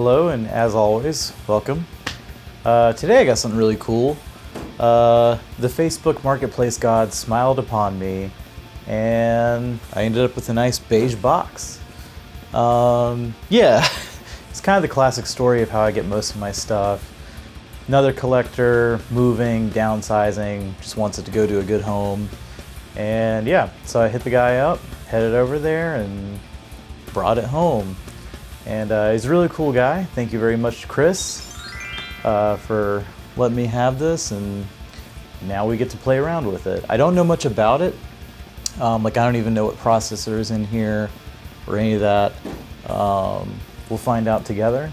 Hello, and as always, welcome. Today I got something really cool. The Facebook Marketplace god smiled upon me, and I ended up with a nice beige box. Yeah, it's kind of the classic story of how I get most of my stuff. Another collector, moving, downsizing, just wants it to go to a good home. And yeah, so I hit the guy up, headed over there, and brought it home. And he's a really cool guy. Thank you very much, Chris, for letting me have this, and now we get to play around with it. I don't know much about it. Like, I don't even know what processor is in here or any of that. We'll find out together.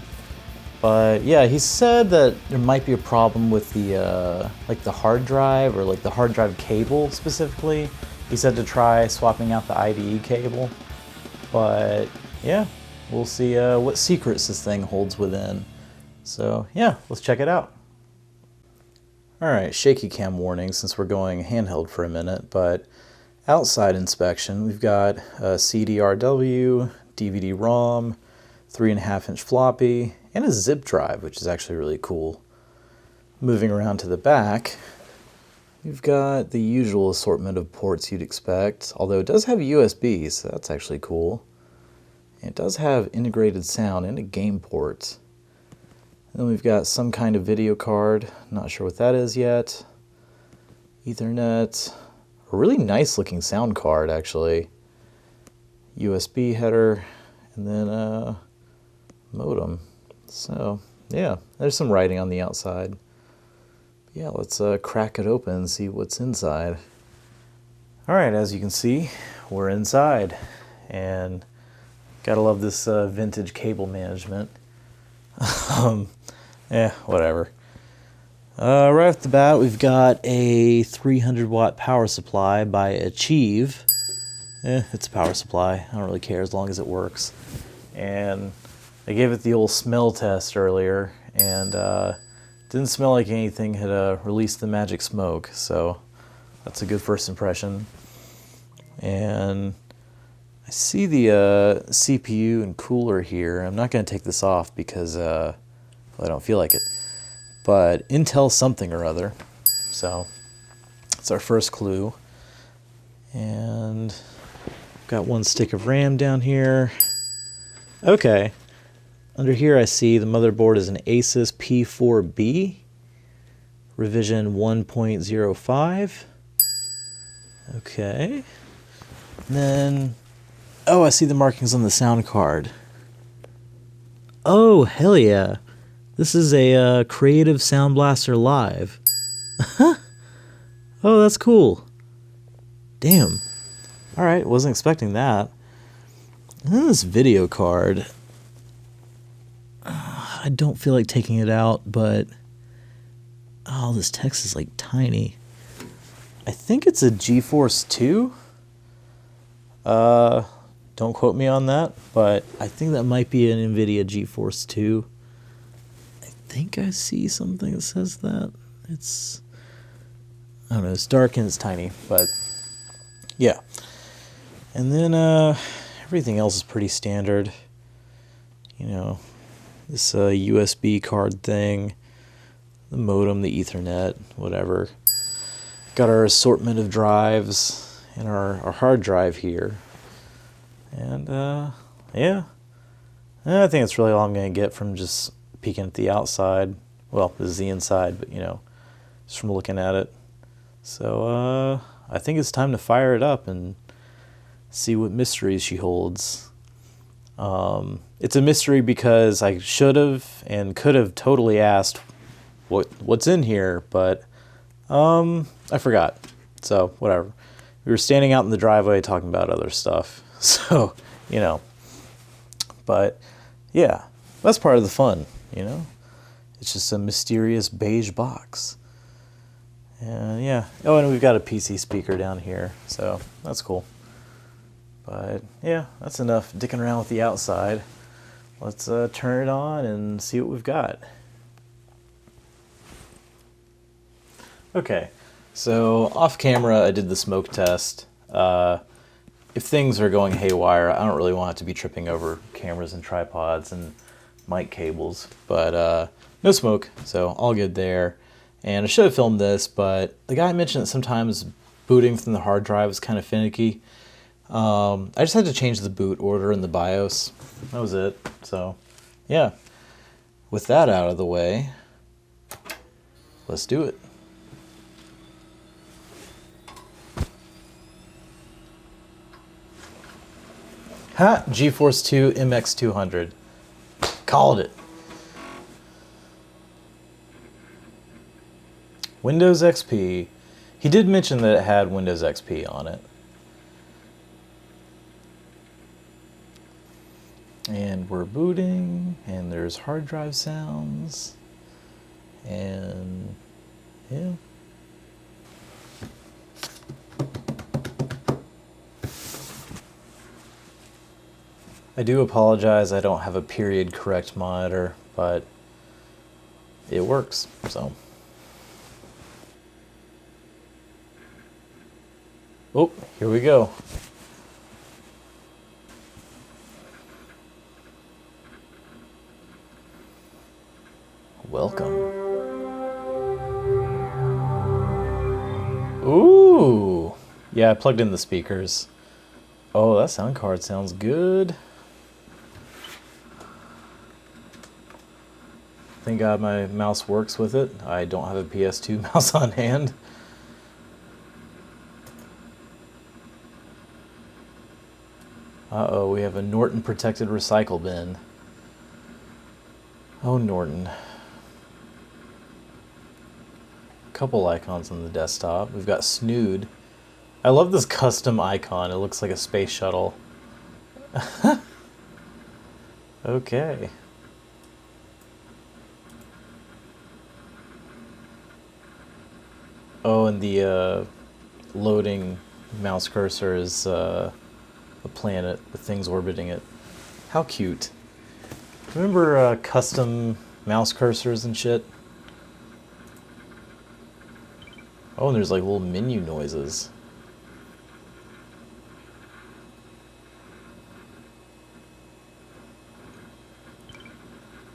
But yeah, he said that there might be a problem with the like the hard drive, or like the hard drive cable specifically. He said to try swapping out the IDE cable. But yeah, we'll see what secrets this thing holds within. So yeah, let's check it out. Alright, shaky cam warning since we're going handheld for a minute, but outside inspection, we've got a CDRW, DVD-ROM, 3.5-inch floppy, and a zip drive, which is actually really cool. Moving around to the back, we've got the usual assortment of ports you'd expect, although it does have USB, so that's actually cool. And it does have integrated sound and a game port. Then we've got some kind of video card, not sure what that is yet. Ethernet, a really nice looking sound card actually. USB header, and then a modem. So yeah, there's some writing on the outside. Yeah, let's crack it open and see what's inside. Alright, as you can see, we're inside. And gotta love this vintage cable management. Yeah, whatever. Right off the bat, we've got a 300 watt power supply by Achieve. It's a power supply. I don't really care as long as it works. And I gave it the old smell test earlier, and didn't smell like anything had released the magic smoke, so that's a good first impression. And I see the CPU and cooler here. I'm not going to take this off because well, I don't feel like it. But Intel something or other. So that's our first clue. And got one stick of RAM down here. Okay. Under here I see the motherboard is an Asus P4B. Revision 1.05. Okay. And then, oh, I see the markings on the sound card. Oh, hell yeah. This is a Creative Sound Blaster Live. Oh, that's cool. Damn. Alright, wasn't expecting that. And then this video card. I don't feel like taking it out, but oh, this text is like tiny. I think it's a GeForce 2. Don't quote me on that, but I think that might be an NVIDIA GeForce 2. I think I see something that says that. It's, I don't know, it's dark and it's tiny, but yeah. And then everything else is pretty standard. You know, this USB card thing, the modem, the Ethernet, whatever. Got our assortment of drives and our hard drive here. And yeah, I think that's really all I'm going to get from just peeking at the outside. Well, this is the inside, but you know, just from looking at it. So I think it's time to fire it up and see what mysteries she holds. It's a mystery because I should have and could have totally asked what's in here, but I forgot. So whatever. We were standing out in the driveway talking about other stuff. So, you know. But yeah, that's part of the fun, you know. It's just a mysterious beige box. And yeah. Oh, and we've got a PC speaker down here, so that's cool. But yeah, that's enough dicking around with the outside. Let's turn it on and see what we've got. Okay, so off camera I did the smoke test. If things are going haywire, I don't really want it to be tripping over cameras and tripods and mic cables, but no smoke, so all good there. And I should have filmed this, but the guy mentioned that sometimes booting from the hard drive is kind of finicky. I just had to change the boot order in the BIOS. That was it. So, yeah. With that out of the way, let's do it. Ha! GeForce 2 MX200. Called it. Windows XP. He did mention that it had Windows XP on it. And we're booting, and there's hard drive sounds, and yeah. I do apologize, I don't have a period correct monitor, but it works, so. Oh, here we go. Welcome. Ooh! Yeah, I plugged in the speakers. Oh, that sound card sounds good. Thank God my mouse works with it. I don't have a PS2 mouse on hand. Uh-oh, we have a Norton protected recycle bin. Oh, Norton. Couple icons on the desktop. We've got Snood. I love this custom icon. It looks like a space shuttle. Okay. Oh, and the loading mouse cursor is a planet with things orbiting it. How cute. Remember custom mouse cursors and shit? Oh, and there's like little menu noises.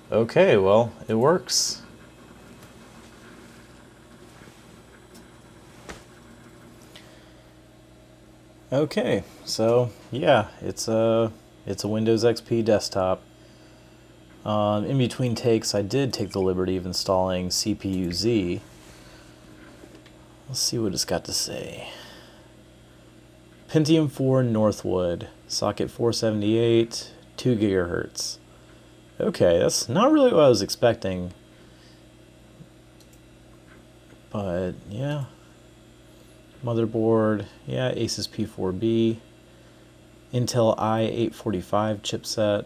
Okay, well, it works. Okay, so yeah, it's a Windows XP desktop. In between takes, I did take the liberty of installing CPU-Z. Let's see what it's got to say. Pentium 4 Northwood, socket 478, 2 gigahertz. Okay, that's not really what I was expecting. But yeah. Motherboard, yeah, Asus P4B. Intel i845 chipset.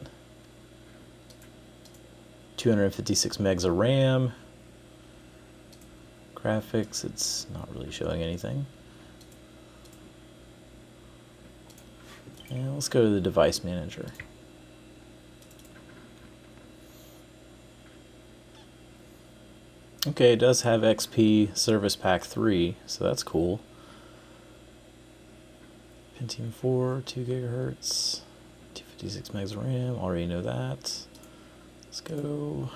256 megs of RAM. Graphics, it's not really showing anything. And let's go to the device manager. Okay, it does have XP Service Pack 3, so that's cool. Pentium 4, 2 gigahertz, 256 megs of RAM, already know that. Let's go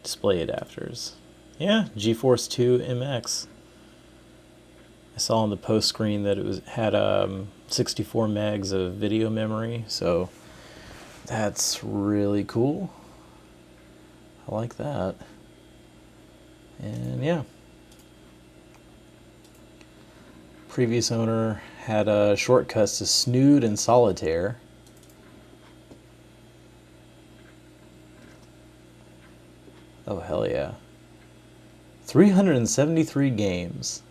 display adapters. Yeah, GeForce 2 MX. I saw on the post screen that it had 64 megs of video memory, so that's really cool. I like that. And yeah. Previous owner had shortcuts to Snood and Solitaire. Oh, hell yeah. 373 games.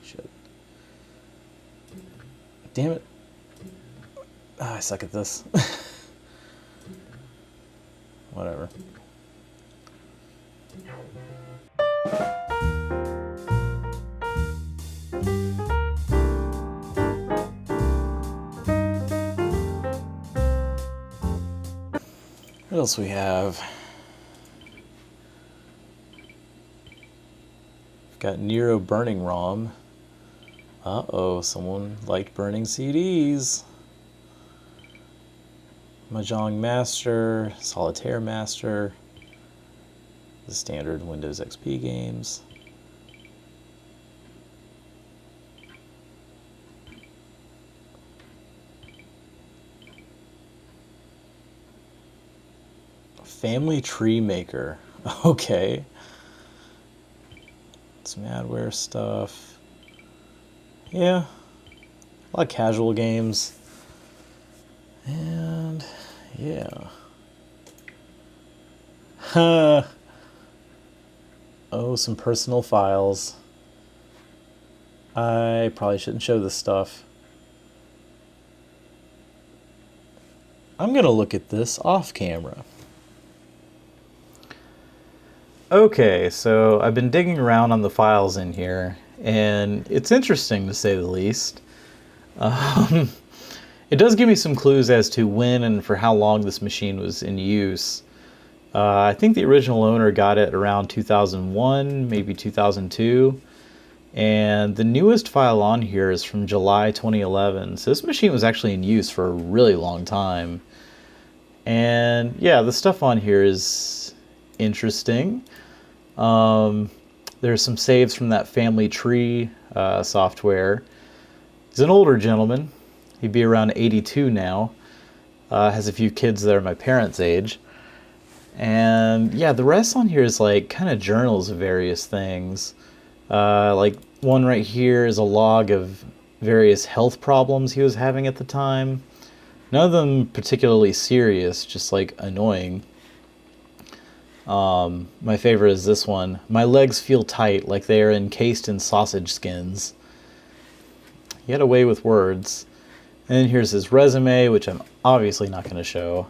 Shit. Damn it. Ah, I suck at this. Whatever. What else we have? Got Nero burning ROM. Uh-oh, someone liked burning CDs. Mahjong Master, Solitaire Master, the standard Windows XP games. Family Tree Maker. Okay. Some adware stuff. Yeah. A lot of casual games. And yeah. Oh, some personal files. I probably shouldn't show this stuff. I'm gonna look at this off camera. Okay, so I've been digging around on the files in here, and it's interesting to say the least. It does give me some clues as to when and for how long this machine was in use. I think the original owner got it around 2001, maybe 2002, and the newest file on here is from July 2011, so this machine was actually in use for a really long time. And yeah, the stuff on here is interesting. There's some saves from that family tree software. He's an older gentleman. He'd be around 82 now. Has a few kids that are my parents' age. And yeah, the rest on here is like kind of journals of various things. Like one right here is a log of various health problems he was having at the time. None of them particularly serious, just like annoying. My favorite is this one. My legs feel tight, like they are encased in sausage skins. He had a way with words. And then here's his resume, which I'm obviously not going to show.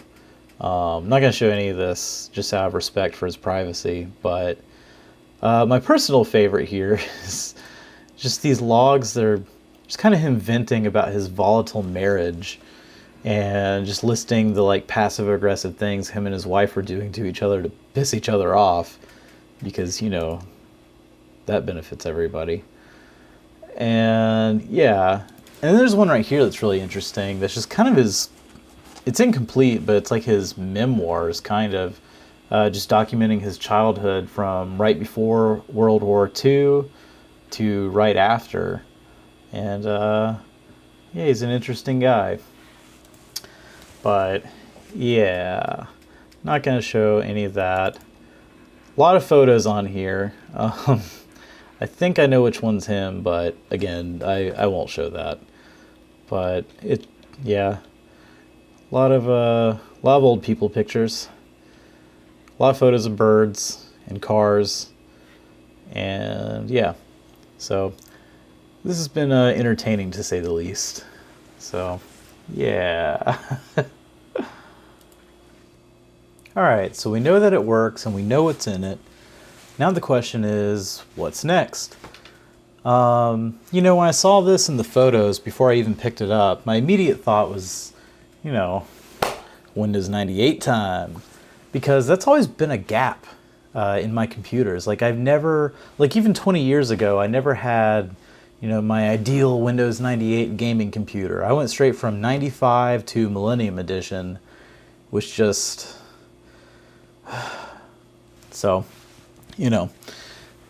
I'm not going to show any of this, just out of respect for his privacy. But my personal favorite here is just these logs that are just kind of him venting about his volatile marriage. And just listing the like passive-aggressive things him and his wife are doing to each other to piss each other off, because, you know, that benefits everybody. And yeah, and there's one right here that's really interesting. That's just kind of his, it's incomplete, but it's like his memoirs, kind of, just documenting his childhood from right before World War II to right after. And yeah, he's an interesting guy. But yeah, not going to show any of that. A lot of photos on here. I think I know which one's him, but again, I won't show that. But it, yeah, a lot of old people pictures. A lot of photos of birds and cars, and yeah. So this has been entertaining to say the least. So. Yeah. Alright, so we know that it works and we know what's in it. Now the question is, what's next? You know, when I saw this in the photos before I even picked it up, my immediate thought was, you know, Windows 98 time. Because that's always been a gap in my computers. Like I've never, like even 20 years ago, I never had, you know, my ideal Windows 98 gaming computer. I went straight from 95 to Millennium Edition, which just, so, you know.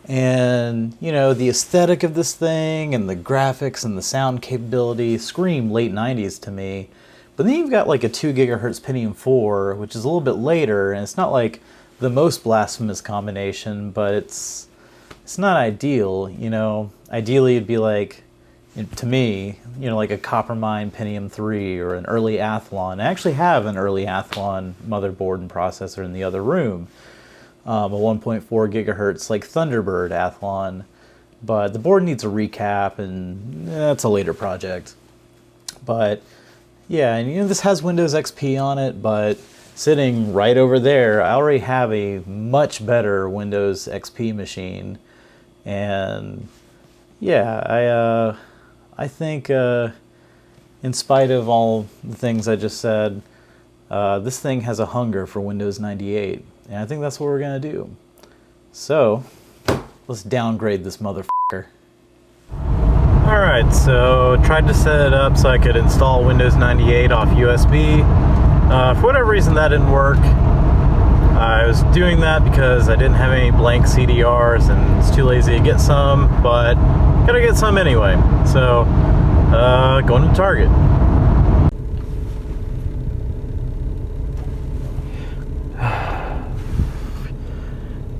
And, you know, the aesthetic of this thing and the graphics and the sound capability scream late 90s to me. But then you've got like a 2 gigahertz Pentium 4, which is a little bit later, and it's not like the most blasphemous combination, but it's not ideal, you know. Ideally it'd be like, to me, you know, like a Coppermine Pentium 3 or an early Athlon. I actually have an early Athlon motherboard and processor in the other room. A 1.4 gigahertz like Thunderbird Athlon, but the board needs a recap, and that's a later project. But yeah, and you know, this has Windows XP on it, but sitting right over there, I already have a much better Windows XP machine. And yeah, I think in spite of all the things I just said, this thing has a hunger for Windows 98, and I think that's what we're gonna do. So let's downgrade this motherfucker. Alright, so tried to set it up so I could install Windows 98 off USB. For whatever reason that didn't work. I was doing that because I didn't have any blank CDRs and it's too lazy to get some, but gotta get some anyway. So, going to Target.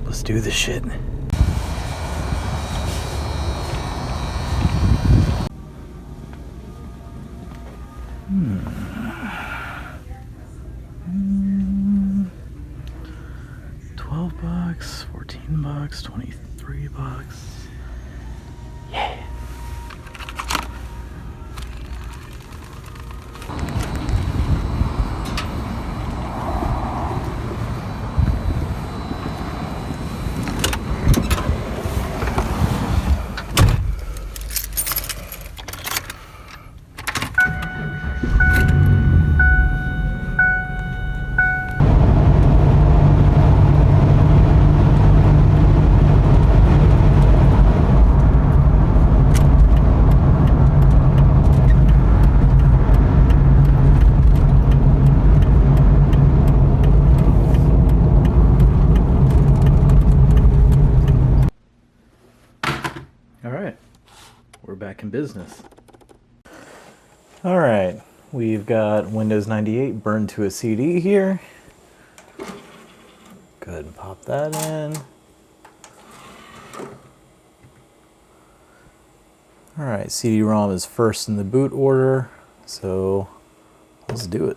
Let's do this shit. $12, $14, $23. Yeah. Alright, we're back in business. Alright, we've got Windows 98 burned to a CD here. Go ahead and pop that in. Alright, CD-ROM is first in the boot order, so let's do it.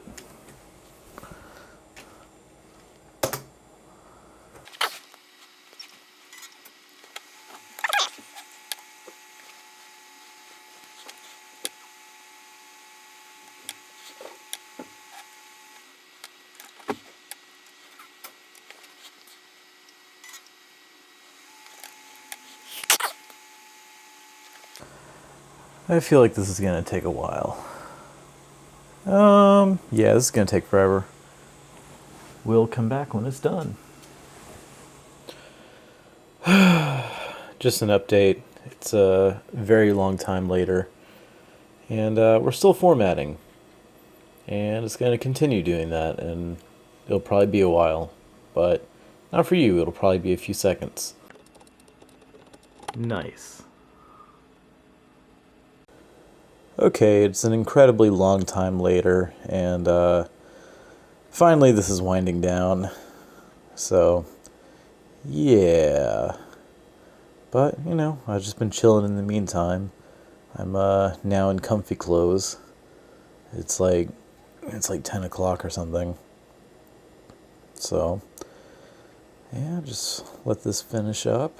I feel like this is going to take a while. Yeah, this is going to take forever. We'll come back when it's done. Just an update. It's a very long time later. And we're still formatting. And it's going to continue doing that. And it'll probably be a while. But not for you. It'll probably be a few seconds. Nice. Okay, it's an incredibly long time later, and finally this is winding down. So, yeah. But, you know, I've just been chilling in the meantime. I'm now in comfy clothes. It's like 10 o'clock or something. So, yeah, just let this finish up,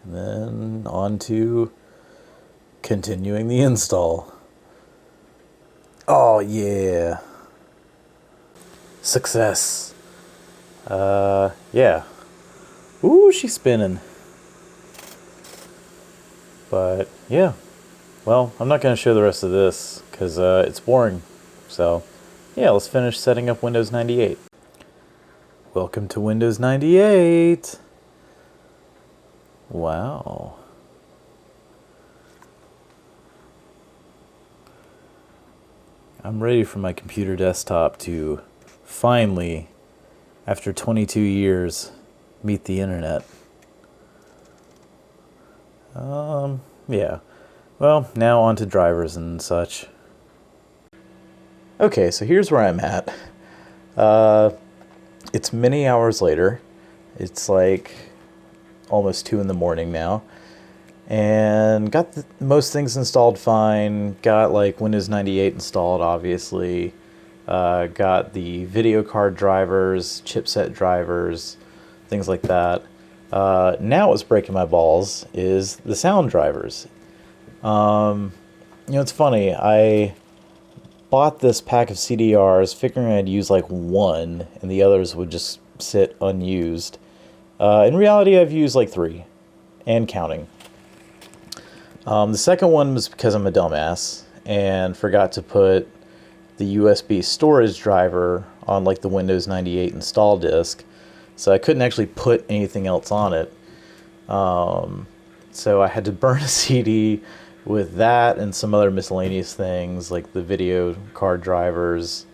and then on to continuing the install. Oh yeah. Success. Yeah. Ooh, she's spinning. But yeah. Well, I'm not going to show the rest of this because it's boring. So yeah, let's finish setting up Windows 98. Welcome to Windows 98. Wow. I'm ready for my computer desktop to finally, after 22 years, meet the internet. Yeah. Well, now on to drivers and such. Okay, so here's where I'm at. It's many hours later. It's like almost 2 in the morning now. And got most things installed fine. Got like Windows 98 installed, obviously. Got the video card drivers, chipset drivers, things like that. Now what's breaking my balls is the sound drivers. You know, it's funny. I bought this pack of CDRs figuring I'd use like one and the others would just sit unused. In reality, I've used like 3 and counting. The second one was because I'm a dumbass and forgot to put the USB storage driver on like the Windows 98 install disk, so I couldn't actually put anything else on it. So I had to burn a CD with that and some other miscellaneous things like the video card drivers,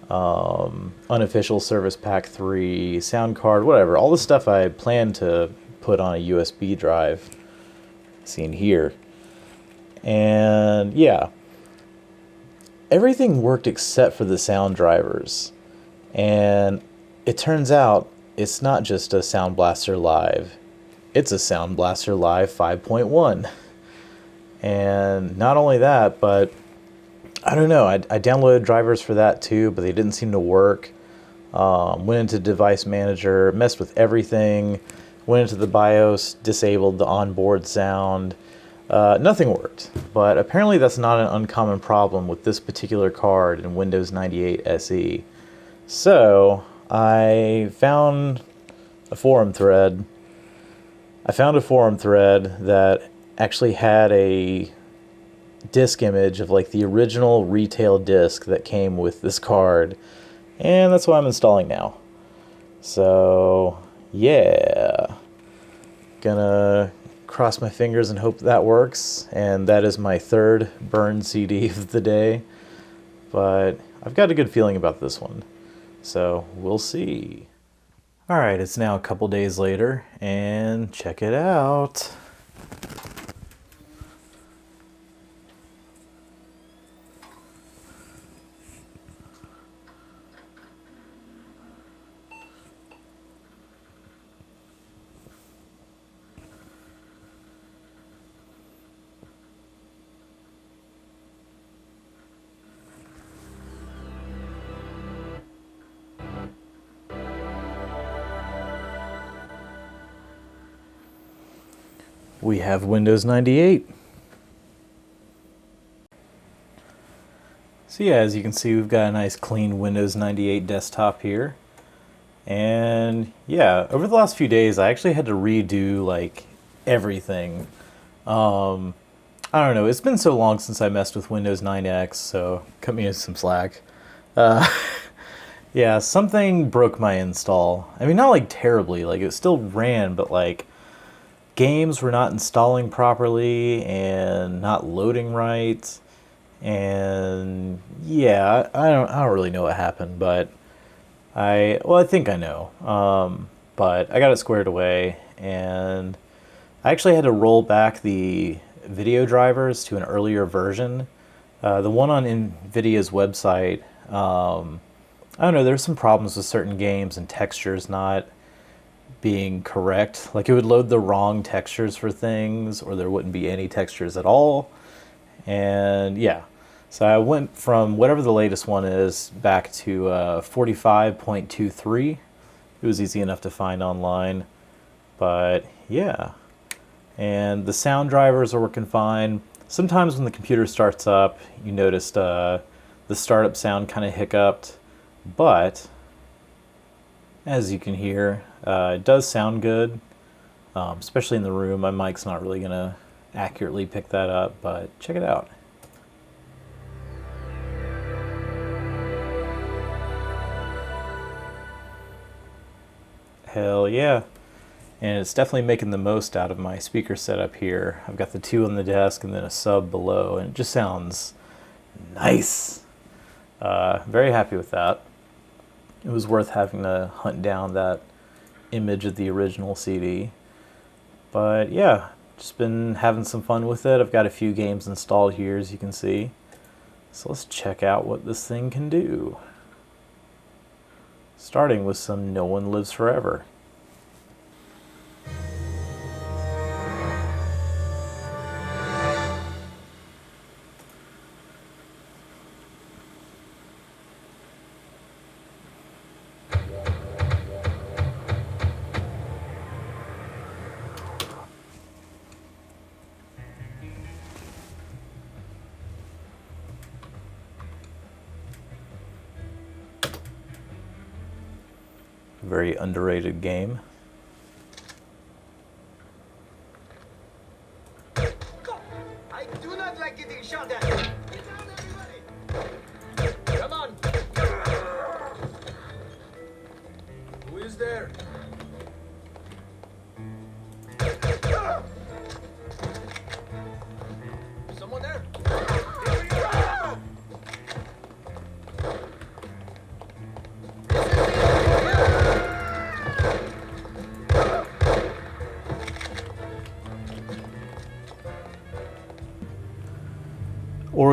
unofficial service pack 3, sound card, whatever. All the stuff I planned to put on a USB drive, seen here. And yeah, everything worked except for the sound drivers. And it turns out it's not just a Sound Blaster Live. It's a Sound Blaster Live 5.1. And not only that, but I don't know, I downloaded drivers for that too, but they didn't seem to work. Went into Device Manager, messed with everything, went into the BIOS, disabled the onboard sound. Nothing worked, but apparently that's not an uncommon problem with this particular card in Windows 98 SE. So I found a forum thread. That actually had a disk image of like the original retail disk that came with this card, and that's what I'm installing now. So yeah, gonna cross my fingers and hope that works. And that is my third burn CD of the day, but I've got a good feeling about this one, so we'll see. Alright, it's now a couple days later, and check it out. We have Windows 98. So yeah, as you can see, we've got a nice clean Windows 98 desktop here. And yeah, over the last few days, I actually had to redo like everything. I don't know, it's been so long since I messed with Windows 9X, so cut me some slack. Yeah, something broke my install. I mean, not like terribly, like it still ran, but like games were not installing properly and not loading right. And yeah, I don't really know what happened, but I think I know. But I got it squared away, and I actually had to roll back the video drivers to an earlier version. The one on NVIDIA's website, I don't know, there's some problems with certain games and textures not being correct. Like it would load the wrong textures for things, or there wouldn't be any textures at all. And yeah, so I went from whatever the latest one is back to 45.23. It was easy enough to find online, but yeah. And the sound drivers are working fine. Sometimes when the computer starts up, you noticed the startup sound kind of hiccuped, but as you can hear, it does sound good, especially in the room. My mic's not really going to accurately pick that up, but check it out. Hell yeah. And it's definitely making the most out of my speaker setup here. I've got the two on the desk and then a sub below, and it just sounds nice. Very happy with that. It was worth having to hunt down that image of the original CD. But yeah, just been having some fun with it. I've got a few games installed here, as you can see. So let's check out what this thing can do. Starting with some No One Lives Forever. Very underrated game. I do not like getting shot at. Get down, everybody! Come on! Who is there?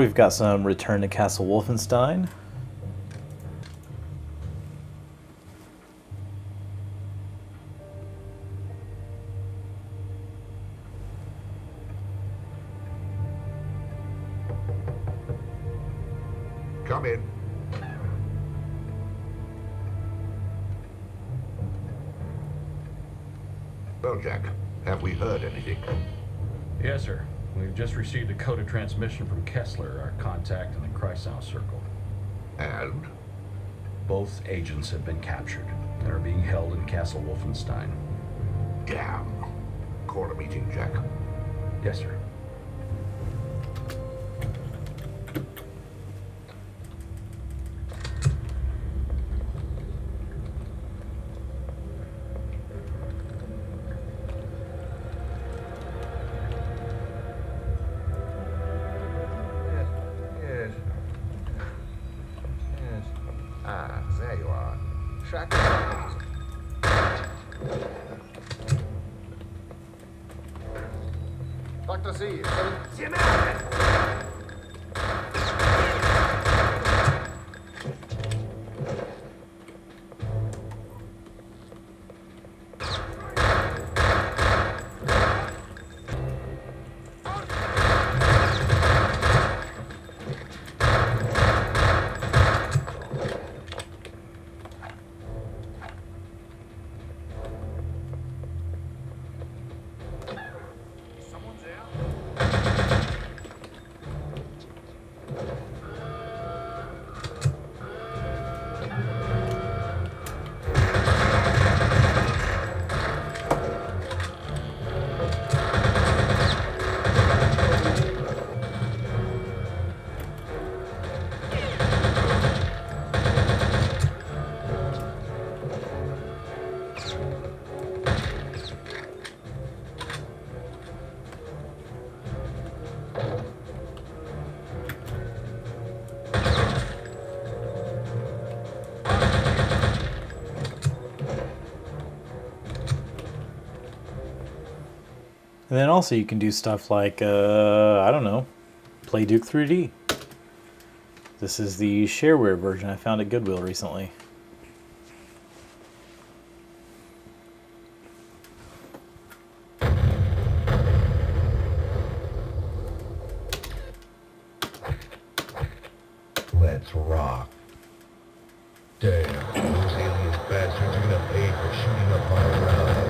we've got some Return to Castle Wolfenstein. Come in. Well, Jack, have we heard anything? Yes, sir. We've just received a coded transmission from Kessler, our contact in the Kreisau Circle. And? Both agents have been captured and are being held in Castle Wolfenstein. Damn. Call a meeting, Jack. Yes, sir. There you are. Track. Dr. Z. And then also you can do stuff like, I don't know, play Duke 3D. This is the shareware version I found at Goodwill recently. Let's rock. Damn, those alien bastards are gonna pay for shooting up my ride.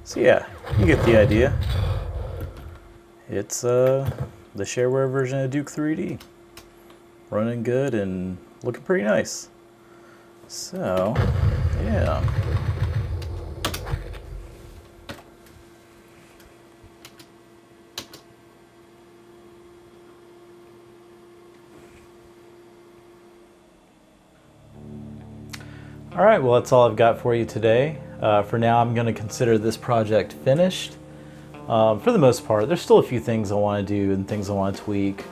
So yeah, you get the idea. It's the shareware version of Duke 3D. Running good and looking pretty nice. So, yeah. Alright, well that's all I've got for you today. For now I'm going to consider this project finished. For the most part, there's still a few things I want to do and things I want to tweak.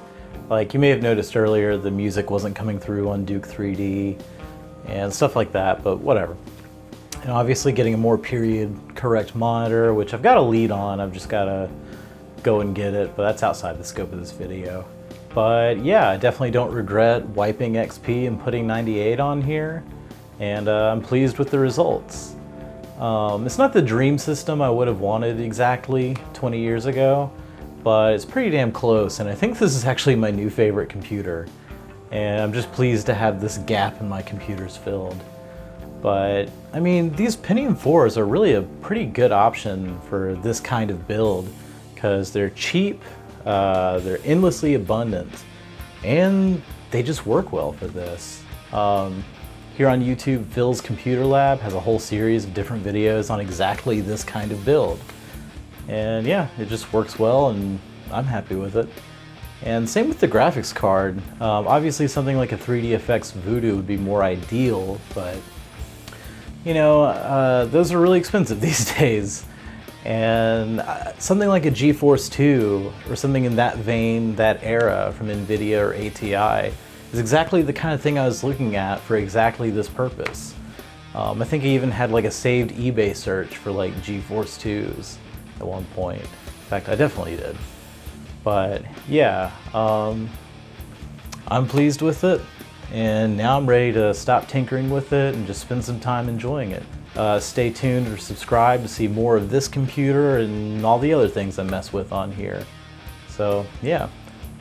Like you may have noticed earlier, the music wasn't coming through on Duke 3D and stuff like that, but whatever. And obviously getting a more period correct monitor, which I've got a lead on, I've just got to go and get it, but that's outside the scope of this video. But yeah, I definitely don't regret wiping XP and putting 98 on here, and I'm pleased with the results. It's not the dream system I would have wanted exactly 20 years ago, but it's pretty damn close, and I think this is actually my new favorite computer. And I'm just pleased to have this gap in my computers filled. But, I mean, these Pentium 4s are really a pretty good option for this kind of build, because they're cheap, they're endlessly abundant, and they just work well for this. Here on YouTube, Phil's Computer Lab has a whole series of different videos on exactly this kind of build. And yeah, it just works well, and I'm happy with it. And same with the graphics card. Obviously something like a 3DFX Voodoo would be more ideal, but you know, those are really expensive these days. And something like a GeForce 2 or something in that vein, that era from NVIDIA or ATI is exactly the kind of thing I was looking at for exactly this purpose. I think I even had like a saved eBay search for like GeForce 2s at one point. In fact, I definitely did. But yeah, I'm pleased with it, and now I'm ready to stop tinkering with it and just spend some time enjoying it. Stay tuned or subscribe to see more of this computer and all the other things I mess with on here. So yeah,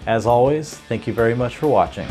as always, thank you very much for watching.